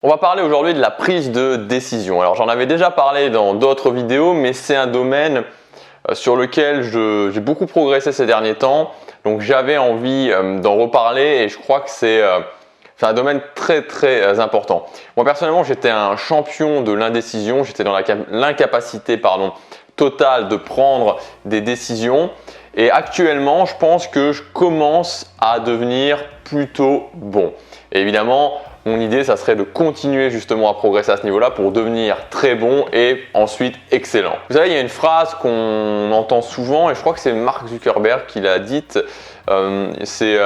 On va parler aujourd'hui de la prise de décision. Alors j'en avais déjà parlé dans d'autres vidéos, mais c'est un domaine sur lequel j'ai beaucoup progressé ces derniers temps. Donc j'avais envie d'en reparler et je crois que c'est un domaine très important. Moi personnellement, j'étais un champion de l'indécision. J'étais dans l'incapacité totale de prendre des décisions. Et actuellement, je pense que je commence à devenir plutôt bon. Et évidemment, mon idée, ça serait de continuer justement à progresser à ce niveau-là pour devenir très bon et ensuite excellent. Vous savez, il y a une phrase qu'on entend souvent et je crois que c'est Mark Zuckerberg qui l'a dite. C'est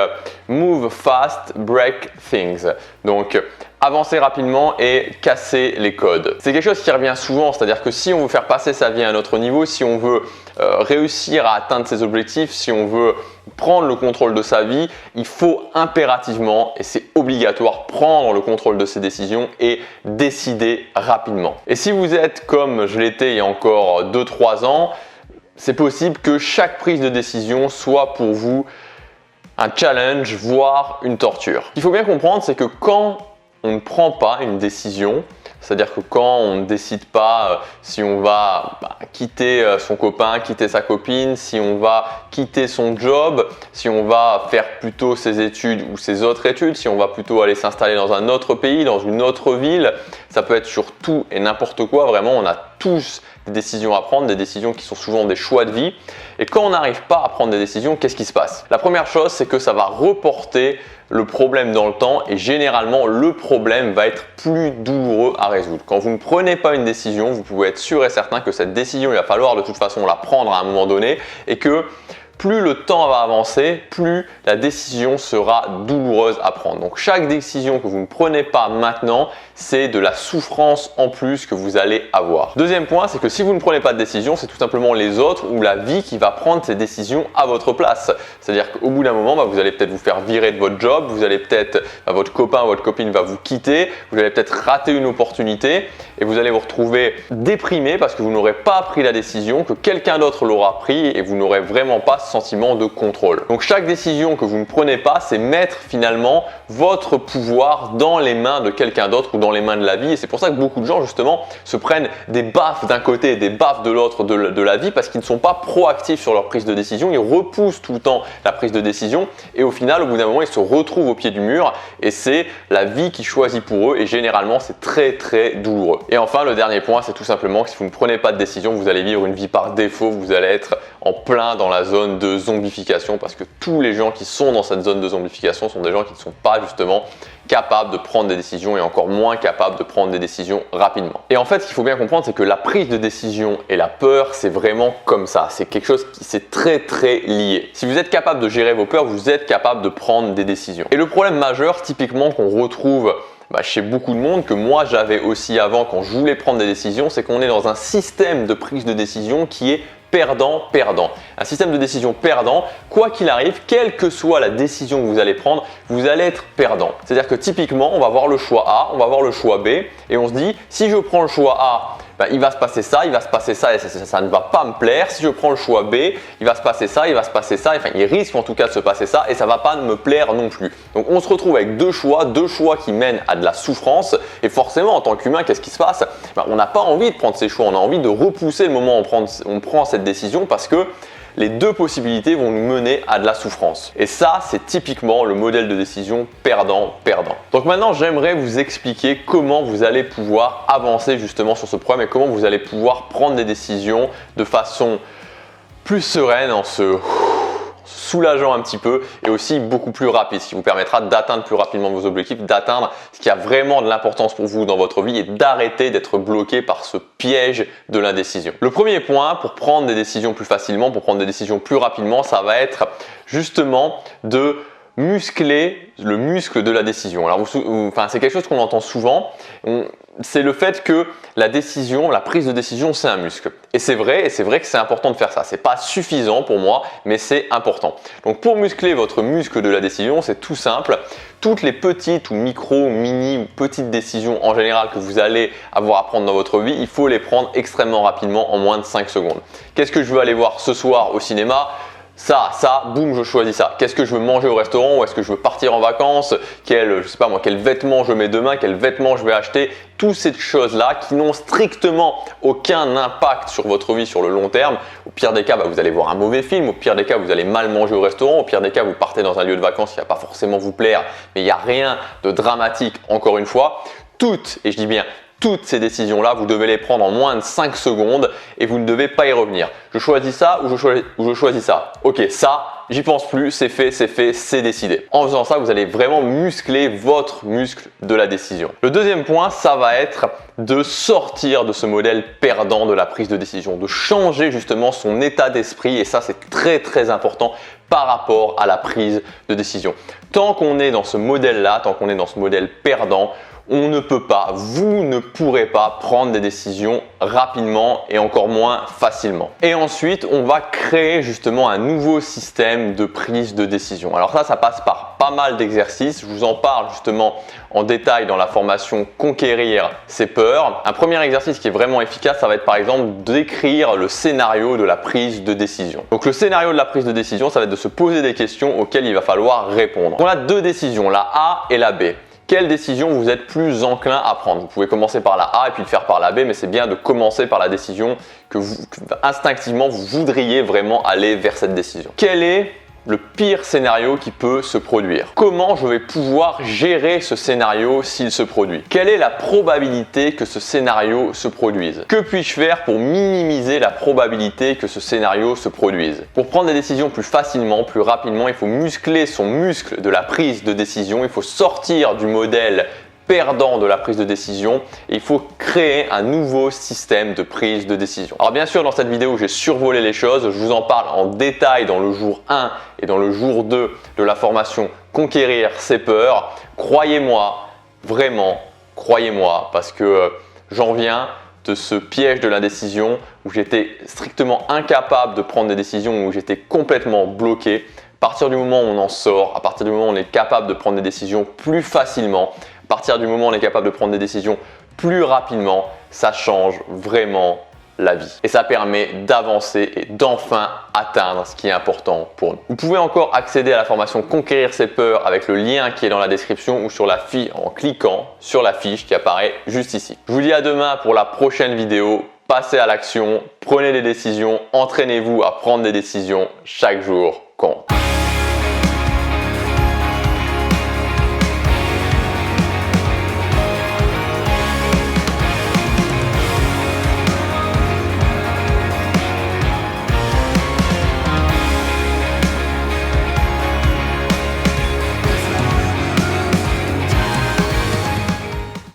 move fast, break things. Donc, avancer rapidement et casser les codes. C'est quelque chose qui revient souvent, c'est-à-dire que si on veut faire passer sa vie à un autre niveau, si on veut réussir à atteindre ses objectifs, si on veut prendre le contrôle de sa vie, il faut impérativement, et c'est obligatoire, prendre le contrôle de ses décisions et décider rapidement. Et si vous êtes comme je l'étais il y a encore 2-3 ans, c'est possible que chaque prise de décision soit pour vous un challenge, voire une torture. Ce qu'il faut bien comprendre, c'est que quand on ne prend pas une décision, c'est-à-dire que quand on ne décide pas si on va quitter son copain, quitter sa copine, si on va quitter son job, si on va faire plutôt ses études ou ses autres études, si on va plutôt aller s'installer dans un autre pays, dans une autre ville, ça peut être sur tout et n'importe quoi. Vraiment, on a tous des décisions à prendre, des décisions qui sont souvent des choix de vie. Et quand on n'arrive pas à prendre des décisions, qu'est-ce qui se passe? La première chose, c'est que ça va reporter le problème dans le temps et généralement le problème va être plus douloureux à résoudre. Quand vous ne prenez pas une décision, vous pouvez être sûr et certain que cette décision, il va falloir de toute façon la prendre à un moment donné et que plus le temps va avancer, plus la décision sera douloureuse à prendre. Donc chaque décision que vous ne prenez pas maintenant, c'est de la souffrance en plus que vous allez avoir. Deuxième point, c'est que si vous ne prenez pas de décision, c'est tout simplement les autres ou la vie qui va prendre ces décisions à votre place. C'est-à-dire qu'au bout d'un moment, vous allez peut-être vous faire virer de votre job, vous allez peut-être, votre copain ou votre copine va vous quitter, vous allez peut-être rater une opportunité et vous allez vous retrouver déprimé parce que vous n'aurez pas pris la décision, que quelqu'un d'autre l'aura pris et vous n'aurez vraiment pas ce sentiment de contrôle. Donc chaque décision que vous ne prenez pas, c'est mettre finalement votre pouvoir dans les mains de quelqu'un d'autre ou dans les mains de la vie. Et c'est pour ça que beaucoup de gens justement se prennent des baffes d'un côté et des baffes de l'autre de la vie parce qu'ils ne sont pas proactifs sur leur prise de décision. Ils repoussent tout le temps la prise de décision et au final, au bout d'un moment, ils se retrouvent au pied du mur et c'est la vie qui choisit pour eux et généralement, c'est très douloureux. Et enfin, le dernier point, c'est tout simplement que si vous ne prenez pas de décision, vous allez vivre une vie par défaut, vous allez être en plein dans la zone de zombification parce que tous les gens qui sont dans cette zone de zombification sont des gens qui ne sont pas justement capables de prendre des décisions et encore moins capables de prendre des décisions rapidement. Et en fait, ce qu'il faut bien comprendre, c'est que la prise de décision et la peur, c'est vraiment comme ça. C'est quelque chose qui c'est très lié. Si vous êtes capable de gérer vos peurs, vous êtes capable de prendre des décisions. Et le problème majeur, typiquement, qu'on retrouve chez beaucoup de monde, que moi j'avais aussi avant quand je voulais prendre des décisions, c'est qu'on est dans un système de prise de décision qui est perdant. Un système de décision perdant, quoi qu'il arrive, quelle que soit la décision que vous allez prendre, vous allez être perdant. C'est-à-dire que typiquement, on va voir le choix A, on va voir le choix B et on se dit, si je prends le choix A, il va se passer ça, il va se passer ça et ça ne va pas me plaire. Si je prends le choix B, il va se passer ça, il va se passer ça. Enfin, il risque en tout cas de se passer ça et ça ne va pas me plaire non plus. Donc, on se retrouve avec deux choix qui mènent à de la souffrance. Et forcément, en tant qu'humain, qu'est-ce qui se passe? On n'a pas envie de prendre ces choix. On a envie de repousser le moment où on prend cette décision parce que les deux possibilités vont nous mener à de la souffrance. Et ça, c'est typiquement le modèle de décision perdant-perdant. Donc maintenant, j'aimerais vous expliquer comment vous allez pouvoir avancer justement sur ce problème et comment vous allez pouvoir prendre des décisions de façon plus sereine en se soulageant un petit peu et aussi beaucoup plus rapide, ce qui vous permettra d'atteindre plus rapidement vos objectifs, d'atteindre ce qui a vraiment de l'importance pour vous dans votre vie et d'arrêter d'être bloqué par ce piège de l'indécision. Le premier point pour prendre des décisions plus facilement, pour prendre des décisions plus rapidement, ça va être justement de muscler le muscle de la décision. Alors, c'est quelque chose qu'on entend souvent. C'est le fait que la décision, la prise de décision, c'est un muscle. Et c'est vrai que c'est important de faire ça. C'est pas suffisant pour moi, mais c'est important. Donc, pour muscler votre muscle de la décision, c'est tout simple. Toutes les petites ou mini ou petites décisions en général que vous allez avoir à prendre dans votre vie, il faut les prendre extrêmement rapidement en moins de 5 secondes. Qu'est-ce que je veux aller voir ce soir au cinéma? boum, je choisis ça. Qu'est-ce que je veux manger au restaurant? Ou est-ce que je veux partir en vacances? Je sais pas moi, quel vêtement je mets demain? Quel vêtement je vais acheter? Toutes ces choses-là qui n'ont strictement aucun impact sur votre vie sur le long terme. Au pire des cas, vous allez voir un mauvais film. Au pire des cas, vous allez mal manger au restaurant. Au pire des cas, vous partez dans un lieu de vacances qui ne va pas forcément vous plaire, mais il n'y a rien de dramatique encore une fois. Toutes, et je dis bien toutes ces décisions-là, vous devez les prendre en moins de 5 secondes et vous ne devez pas y revenir. Je choisis ça ou je choisis ça. Ok, ça, j'y pense plus, c'est fait, c'est décidé. En faisant ça, vous allez vraiment muscler votre muscle de la décision. Le deuxième point, ça va être de sortir de ce modèle perdant de la prise de décision, de changer justement son état d'esprit et ça, c'est très important par rapport à la prise de décision. Tant qu'on est dans ce modèle-là, tant qu'on est dans ce modèle perdant, on ne peut pas, vous ne pourrez pas prendre des décisions rapidement et encore moins facilement. Et ensuite, on va créer justement un nouveau système de prise de décision. Alors ça passe par pas mal d'exercices. Je vous en parle justement en détail dans la formation Conquérir ses peurs. Un premier exercice qui est vraiment efficace, ça va être par exemple d'écrire le scénario de la prise de décision. Donc le scénario de la prise de décision, ça va être de se poser des questions auxquelles il va falloir répondre. On a deux décisions, la A et la B. Quelle décision vous êtes plus enclin à prendre? Vous pouvez commencer par la A et puis le faire par la B, mais c'est bien de commencer par la décision que instinctivement vous voudriez vraiment aller vers cette décision. Quel est le pire scénario qui peut se produire? Comment je vais pouvoir gérer ce scénario s'il se produit? Quelle est la probabilité que ce scénario se produise? Que puis-je faire pour minimiser la probabilité que ce scénario se produise? Pour prendre des décisions plus facilement, plus rapidement, il faut muscler son muscle de la prise de décision. Il faut sortir du modèle perdant de la prise de décision et il faut créer un nouveau système de prise de décision. Alors bien sûr, dans cette vidéo, j'ai survolé les choses. Je vous en parle en détail dans le jour 1 et dans le jour 2 de la formation Conquérir ses peurs. Croyez-moi, vraiment, croyez-moi, parce que j'en viens de ce piège de l'indécision où j'étais strictement incapable de prendre des décisions, où j'étais complètement bloqué. À partir du moment où on en sort, à partir du moment où on est capable de prendre des décisions plus facilement, à partir du moment où on est capable de prendre des décisions plus rapidement, ça change vraiment la vie. Et ça permet d'avancer et d'enfin atteindre ce qui est important pour nous. Vous pouvez encore accéder à la formation Conquérir ses peurs avec le lien qui est dans la description ou sur la fiche en cliquant sur la fiche qui apparaît juste ici. Je vous dis à demain pour la prochaine vidéo. Passez à l'action, prenez des décisions, entraînez-vous à prendre des décisions. Chaque jour compte.